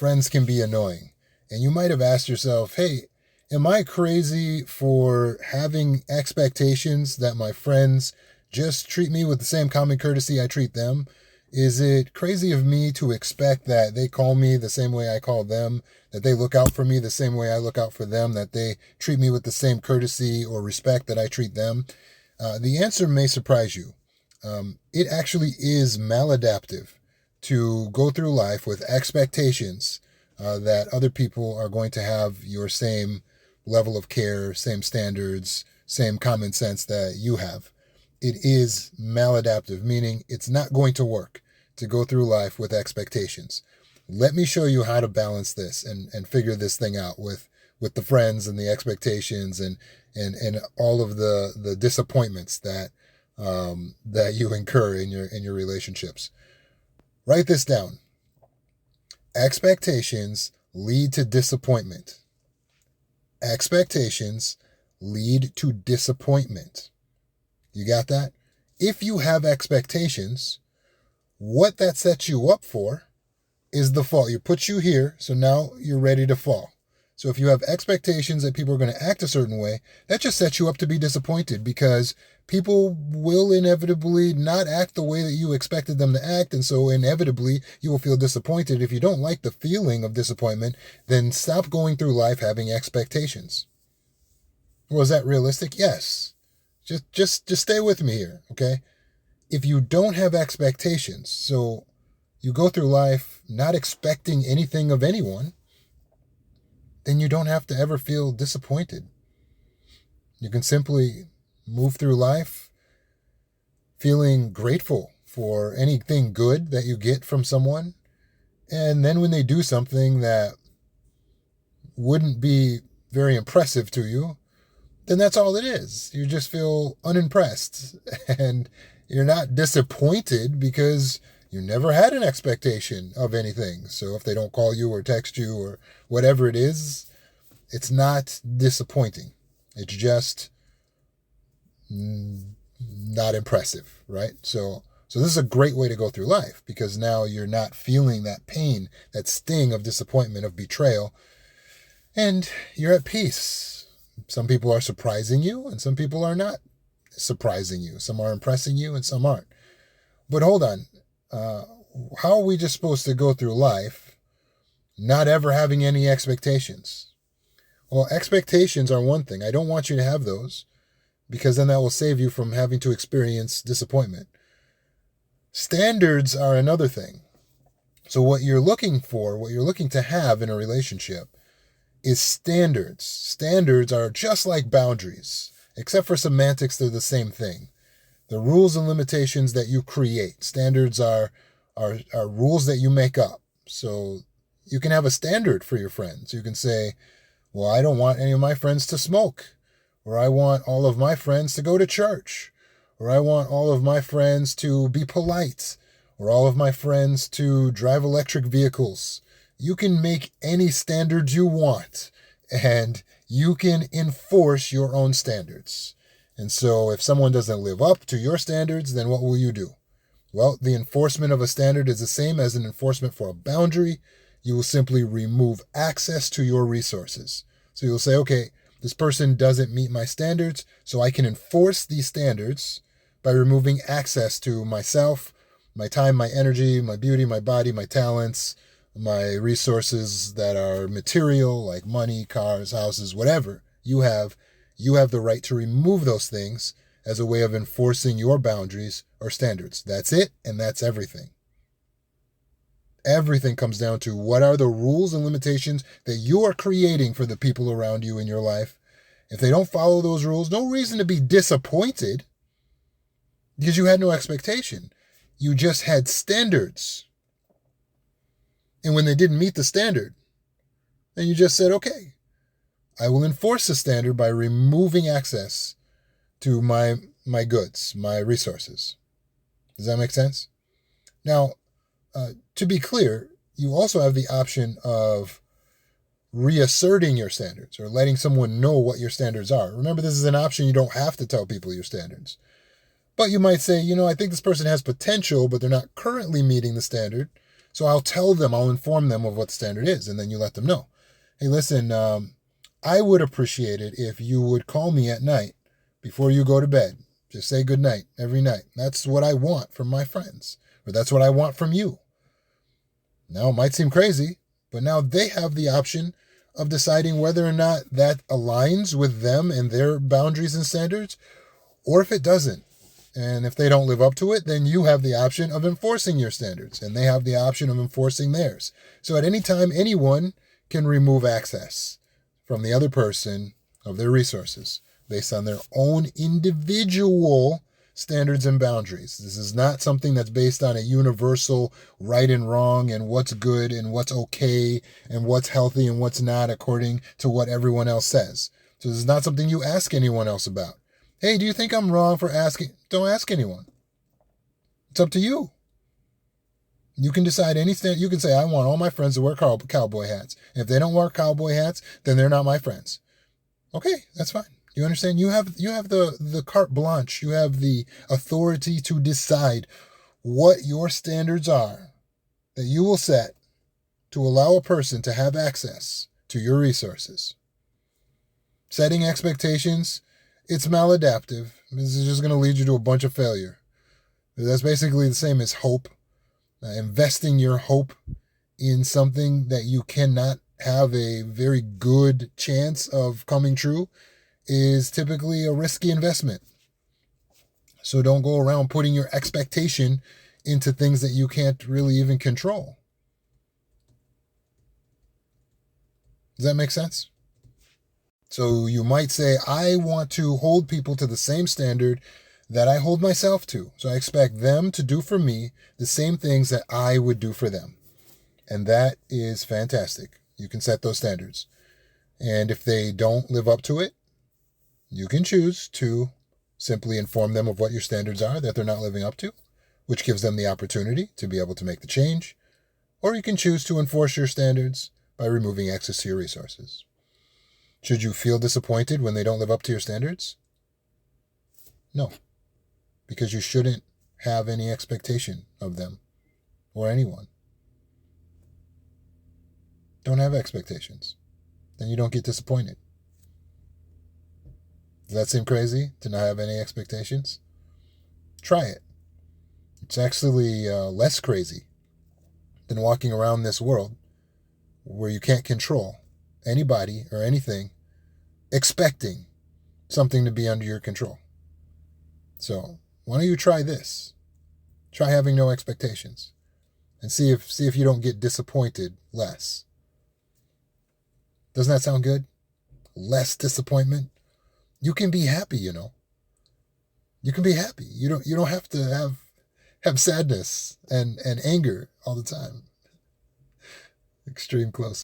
friends can be annoying. And you might have asked yourself, hey, am I crazy for having expectations that my friends just treat me with the same common courtesy I treat them? Is it crazy of me to expect that they call me the same way I call them, that they look out for me the same way I look out for them, that they treat me with the same courtesy or respect that I treat them? The answer may surprise you. It actually is maladaptive to go through life with expectations that other people are going to have your same level of care, same standards, same common sense that you have. It is maladaptive, meaning it's not going to work to go through life with expectations. Let me show you how to balance this and figure this thing out with the friends and the expectations and all of the disappointments that you incur in your relationships. Write this down. Expectations lead to disappointment. Expectations lead to disappointment. You got that? If you have expectations, what that sets you up for is the fall. You put you here, so now you're ready to fall. So if you have expectations that people are going to act a certain way, that just sets you up to be disappointed because people will inevitably not act the way that you expected them to act. And so inevitably you will feel disappointed. If you don't like the feeling of disappointment, then stop going through life having expectations. Well, is that realistic? Yes. Just stay with me here, okay? If you don't have expectations, so you go through life not expecting anything of anyone, then you don't have to ever feel disappointed. You can simply move through life feeling grateful for anything good that you get from someone. And then when they do something that wouldn't be very impressive to you, then that's all it is. You just feel unimpressed and you're not disappointed because you never had an expectation of anything. So if they don't call you or text you or whatever it is, it's not disappointing. It's just not impressive, right? So this is a great way to go through life because now you're not feeling that pain, that sting of disappointment, of betrayal, and you're at peace. Some people are surprising you and some people are not surprising you. Some are impressing you and some aren't. But hold on. How are we just supposed to go through life not ever having any expectations? Well, expectations are one thing. I don't want you to have those because then that will save you from having to experience disappointment. Standards are another thing. So what you're looking for, what you're looking to have in a relationship is standards. Standards are just like boundaries. Except for semantics, they're the same thing. The rules and limitations that you create. Standards are rules that you make up. So you can have a standard for your friends. You can say, well, I don't want any of my friends to smoke. Or I want all of my friends to go to church. Or I want all of my friends to be polite. Or all of my friends to drive electric vehicles. You can make any standards you want. And you can enforce your own standards. And so if someone doesn't live up to your standards, then what will you do? Well, the enforcement of a standard is the same as an enforcement for a boundary. You will simply remove access to your resources. So you'll say, okay, this person doesn't meet my standards, so I can enforce these standards by removing access to myself, my time, my energy, my beauty, my body, my talents, my resources that are material, like money, cars, houses, whatever you have the right to remove those things as a way of enforcing your boundaries or standards. That's it, and that's everything. Everything comes down to what are the rules and limitations that you are creating for the people around you in your life. If they don't follow those rules, no reason to be disappointed because you had no expectation. You just had standards. And when they didn't meet the standard, then you just said, okay, I will enforce the standard by removing access to my goods, my resources. Does that make sense? Now, to be clear, you also have the option of reasserting your standards or letting someone know what your standards are. Remember, this is an option. You don't have to tell people your standards. But you might say, I think this person has potential, but they're not currently meeting the standard. So I'll tell them, I'll inform them of what the standard is, and then you let them know. Hey, listen, I would appreciate it if you would call me at night before you go to bed. Just say good night every night. That's what I want from my friends, or that's what I want from you. Now, it might seem crazy, but now they have the option of deciding whether or not that aligns with them and their boundaries and standards, or if it doesn't. And if they don't live up to it, then you have the option of enforcing your standards, and they have the option of enforcing theirs. So at any time, anyone can remove access from the other person of their resources based on their own individual standards and boundaries. This is not something that's based on a universal right and wrong and what's good and what's okay and what's healthy and what's not according to what everyone else says. So this is not something you ask anyone else about. Hey, do you think I'm wrong for asking? Don't ask anyone. It's up to you. You can decide anything. You can say, I want all my friends to wear cowboy hats. If they don't wear cowboy hats, then they're not my friends. Okay, that's fine. You understand? You have the carte blanche. You have the authority to decide what your standards are that you will set to allow a person to have access to your resources. Setting expectations, it's maladaptive. This is just going to lead you to a bunch of failure. That's basically the same as hope. Investing your hope in something that you cannot have a very good chance of coming true is typically a risky investment. So don't go around putting your expectation into things that you can't really even control. Does that make sense? So you might say, I want to hold people to the same standard that I hold myself to. So I expect them to do for me the same things that I would do for them. And that is fantastic. You can set those standards. And if they don't live up to it, you can choose to simply inform them of what your standards are that they're not living up to, which gives them the opportunity to be able to make the change. Or you can choose to enforce your standards by removing access to your resources. Should you feel disappointed when they don't live up to your standards? No, because you shouldn't have any expectation of them or anyone. Don't have expectations. Then you don't get disappointed. Does that seem crazy to not have any expectations? Try it. It's actually less crazy than walking around this world where you can't control anybody or anything expecting something to be under your control. So why don't you try this? Try having no expectations and see if you don't get disappointed less. Doesn't that sound good? Less disappointment. You can be happy, you know. You can be happy. You don't have to have sadness and anger all the time. Extreme close.